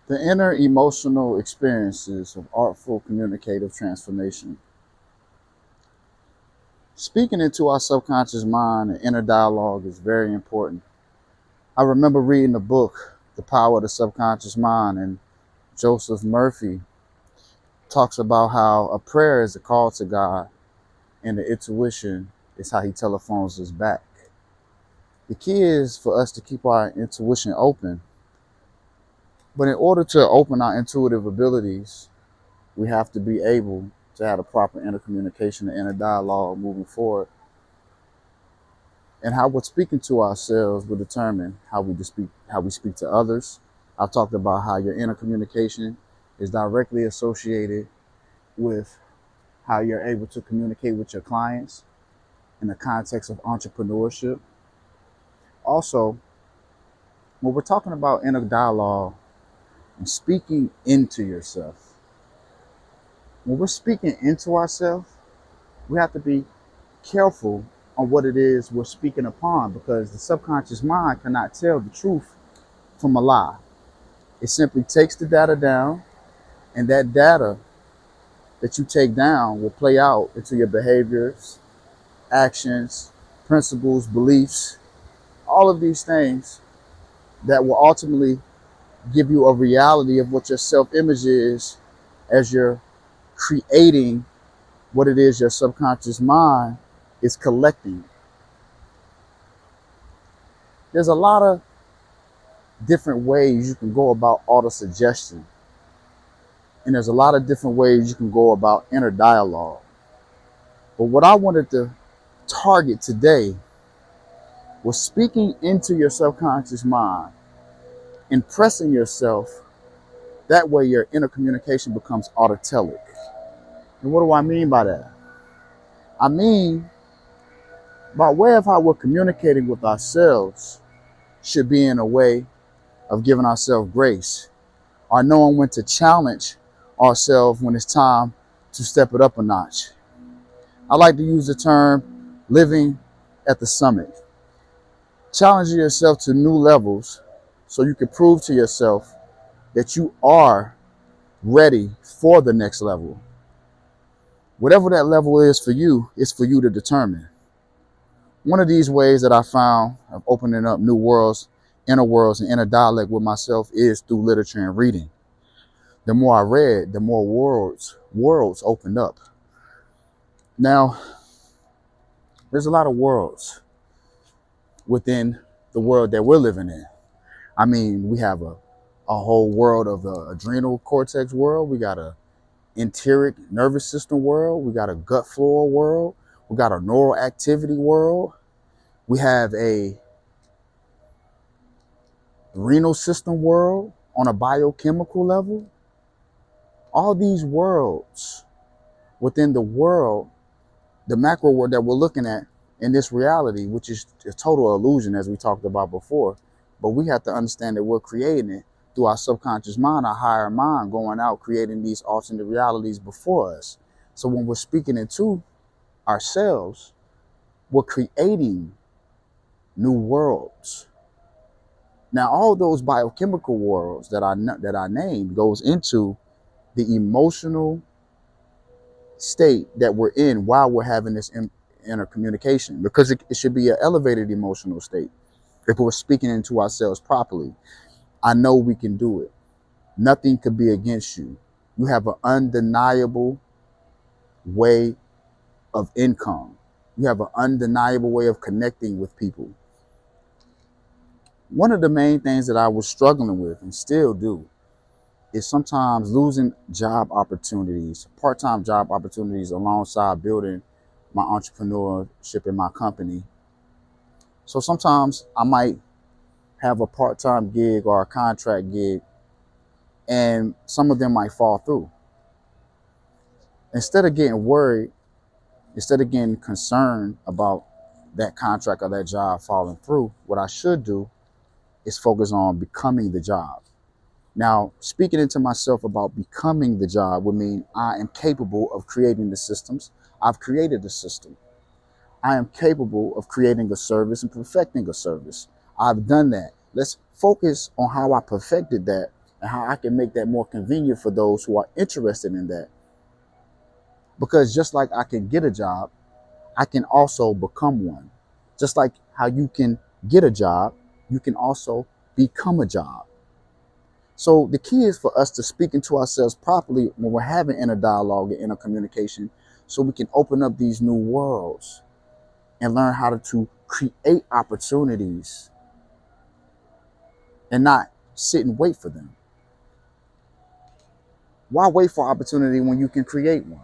The inner emotional experiences of artful communicative transformation. Speaking into our subconscious mind and inner dialogue is very important. I remember reading the book, The Power of the Subconscious Mind, and Joseph Murphy talks about how a prayer is a call to God and the intuition is how he telephones us back. The key is for us to keep our intuition open. But in order to open our intuitive abilities, we have to be able to have a proper inner communication and inner dialogue moving forward. And how we're speaking to ourselves will determine how we speak to others. I've talked about how your inner communication is directly associated with how you're able to communicate with your clients in the context of entrepreneurship. Also, when we're talking about inner dialogue and speaking into yourself, when we're speaking into ourselves, we have to be careful on what it is we're speaking upon, because the subconscious mind cannot tell the truth from a lie. It simply takes the data down, and that data that you take down will play out into your behaviors, actions, principles, beliefs, all of these things that will ultimately give you a reality of what your self-image is as you're creating what it is your subconscious mind is collecting. There's a lot of different ways you can go about auto-suggestion, and there's a lot of different ways you can go about inner dialogue. But what I wanted to target today was speaking into your subconscious mind, impressing yourself. That way your inner communication becomes autotelic. And what do I mean by that? I mean, by way of how we're communicating with ourselves should be in a way of giving ourselves grace, or knowing when to challenge ourselves when it's time to step it up a notch. I like to use the term living at the summit, challenging yourself to new levels so you can prove to yourself that you are ready for the next level. Whatever that level is for you, it's for you to determine. One of these ways that I found of opening up new worlds, and inner dialogue with myself is through literature and reading. The more I read, the more worlds opened up. Now, there's a lot of worlds within the world that we're living in. I mean, we have a whole world of the adrenal cortex world. We got a enteric nervous system world. We got a gut flora world. We got a neural activity world. We have a renal system world on a biochemical level. All these worlds within the world, the macro world that we're looking at in this reality, which is a total illusion, as we talked about before. But we have to understand that we're creating it through our subconscious mind, our higher mind, going out creating these alternate realities before us. So when we're speaking into ourselves, we're creating new worlds. Now, all those biochemical worlds that I named goes into the emotional state that we're in while we're having this inner communication, because it should be an elevated emotional state. If we're speaking into ourselves properly, I know we can do it. Nothing could be against you. You have an undeniable way of income. You have an undeniable way of connecting with people. One of the main things that I was struggling with and still do is sometimes losing job opportunities, part-time job opportunities, alongside building my entrepreneurship in my company. So sometimes I might have a part-time gig or a contract gig, and some of them might fall through. Instead of getting worried, instead of getting concerned about that contract or that job falling through, what I should do is focus on becoming the job. Now, speaking into myself about becoming the job would mean I am capable of creating the systems. I've created the system. I am capable of creating a service and perfecting a service. I've done that. Let's focus on how I perfected that and how I can make that more convenient for those who are interested in that. Because just like I can get a job, I can also become one. Just like how you can get a job, you can also become a job. So the key is for us to speak into ourselves properly when we're having inner dialogue and inner communication, so we can open up these new worlds and learn how to create opportunities and not sit and wait for them. Why wait for opportunity when you can create one?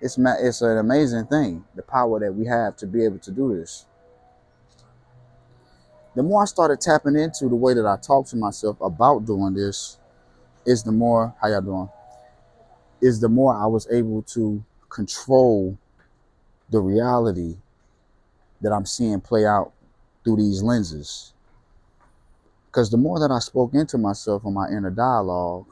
It's an amazing thing, the power that we have to be able to do this. The more I started tapping into the way that I talk to myself about doing this, is the more, how y'all doing? Is the more I was able to control the reality that I'm seeing play out through these lenses. Because the more that I spoke into myself on my inner dialogue,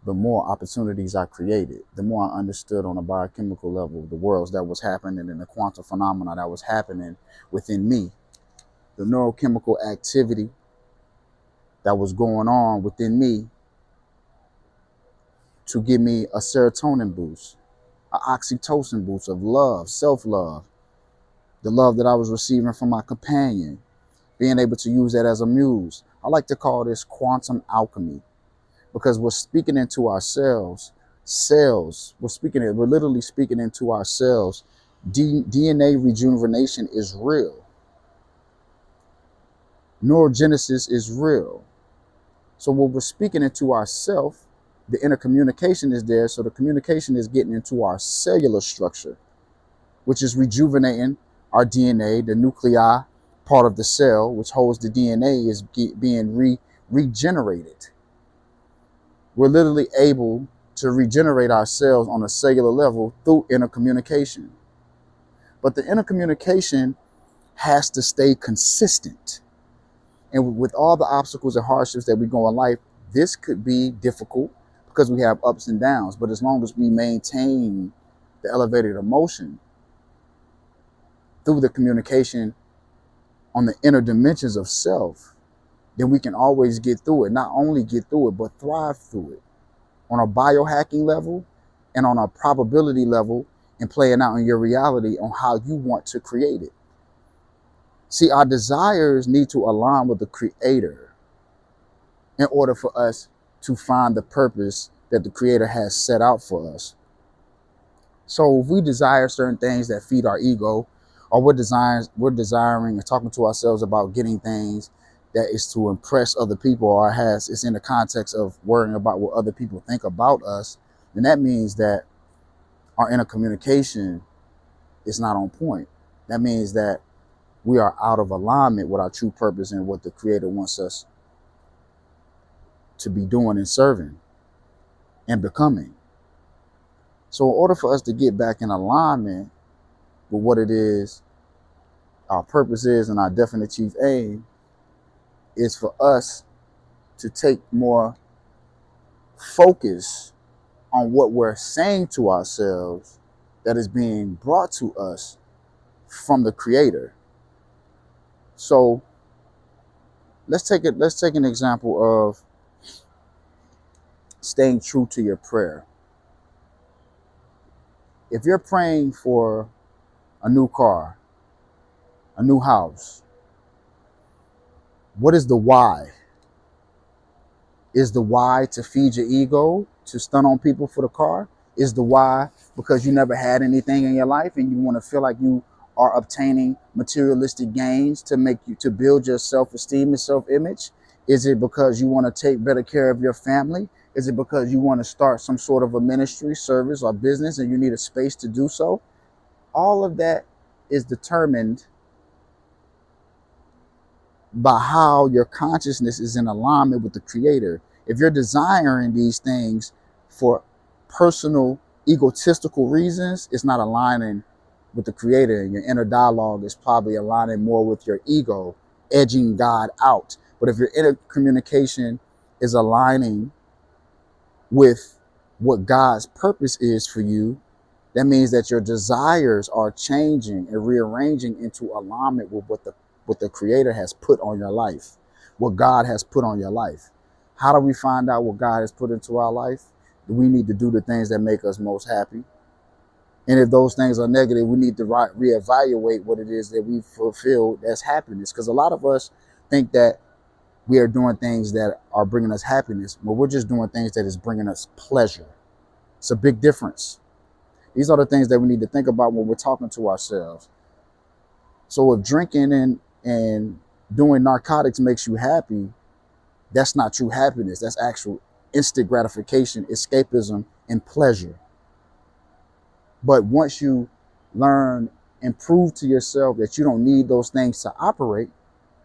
the more opportunities I created, the more I understood on a biochemical level the worlds that was happening and the quantum phenomena that was happening within me, the neurochemical activity that was going on within me to give me a serotonin boost, an oxytocin boost of love, self-love, the love that I was receiving from my companion, being able to use that as a muse. I like to call this quantum alchemy, because we're speaking into ourselves, we're literally speaking into ourselves. DNA rejuvenation is real. Neurogenesis is real. So when we're speaking into ourselves, the inner communication is there. So the communication is getting into our cellular structure, which is rejuvenating our DNA. The nuclei part of the cell, which holds the DNA, is being regenerated. We're literally able to regenerate ourselves on a cellular level through inner communication. But the inner communication has to stay consistent. And with all the obstacles and hardships that we go in life, this could be difficult because we have ups and downs. But as long as we maintain the elevated emotion through the communication on the inner dimensions of self, then we can always get through it. Not only get through it, but thrive through it on a biohacking level and on a probability level, and playing out in your reality on how you want to create it. See, our desires need to align with the Creator in order for us to find the purpose that the Creator has set out for us. So if we desire certain things that feed our ego, or we're desiring and talking to ourselves about getting things that is to impress other people, or it's in the context of worrying about what other people think about us, then that means that our inner communication is not on point. That means that we are out of alignment with our true purpose and what the Creator wants us to be doing and serving and becoming. So in order for us to get back in alignment with what it is our purpose is and our definite chief aim, is for us to take more focus on what we're saying to ourselves that is being brought to us from the Creator. So let's take an example of staying true to your prayer. If you're praying for a new car, a new house, what is the why? Is the why to feed your ego, to stun on people for the car? Is the why because you never had anything in your life and you want to feel like you are obtaining materialistic gains to build your self-esteem and self-image? Is it because you want to take better care of your family? Is it because you want to start some sort of a ministry, service, or business and you need a space to do so? All of that is determined by how your consciousness is in alignment with the Creator. If you're desiring these things for personal, egotistical reasons, it's not aligning with the Creator. And your inner dialogue is probably aligning more with your ego, edging God out. But if your inner communication is aligning with what God's purpose is for you, that means that your desires are changing and rearranging into alignment with what the Creator has put on your life. what God has put on your life. How do we find out what God has put into our life? We need to do the things that make us most happy. And if those things are negative, we need to reevaluate what it is that we fulfill as happiness. Because a lot of us think that we are doing things that are bringing us happiness, but we're just doing things that is bringing us pleasure. It's a big difference. These are the things that we need to think about when we're talking to ourselves. So if drinking and doing narcotics makes you happy, that's not true happiness. That's actual instant gratification, escapism, and pleasure. But once you learn and prove to yourself that you don't need those things to operate,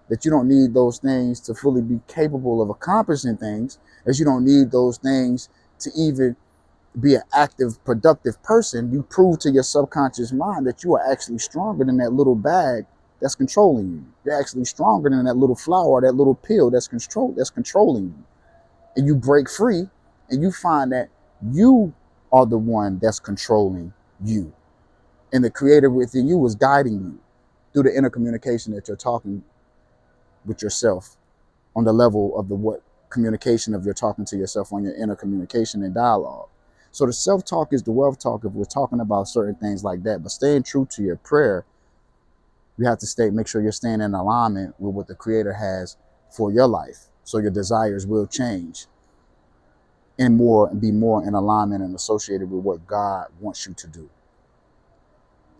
that you don't need those things to fully be capable of accomplishing things, that you don't need those things to even be an active, productive person, you prove to your subconscious mind that you are actually stronger than that little bag that's controlling you. You're actually stronger than that little flower, that little pill that's controlling you. And you break free and you find that you are the one that's controlling you. And the creator within you is guiding you through the inner communication that you're talking with yourself on the level of the what communication of you're talking to yourself on your inner communication and dialogue. So the self-talk is the wealth talk if we're talking about certain things like that. But staying true to your prayer, you have to make sure you're staying in alignment with what the creator has for your life. So your desires will change and be more in alignment and associated with what God wants you to do.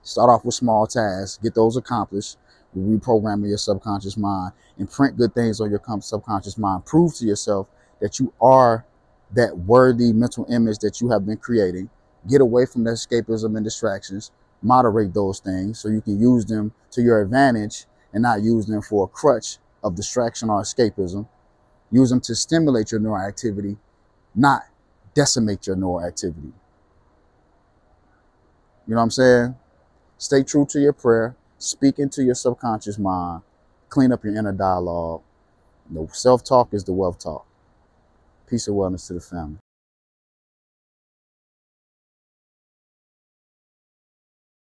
Start off with small tasks, get those accomplished, reprogramming your subconscious mind, imprint good things on your subconscious mind. Prove to yourself that you are that worthy mental image that you have been creating. Get away from the escapism and distractions. Moderate those things so you can use them to your advantage and not use them for a crutch of distraction or escapism. Use them to stimulate your neural activity, not decimate your neural activity. You know what I'm saying? Stay true to your prayer. Speak into your subconscious mind. Clean up your inner dialogue. The self-talk is the wealth talk. Peace and wellness to the family.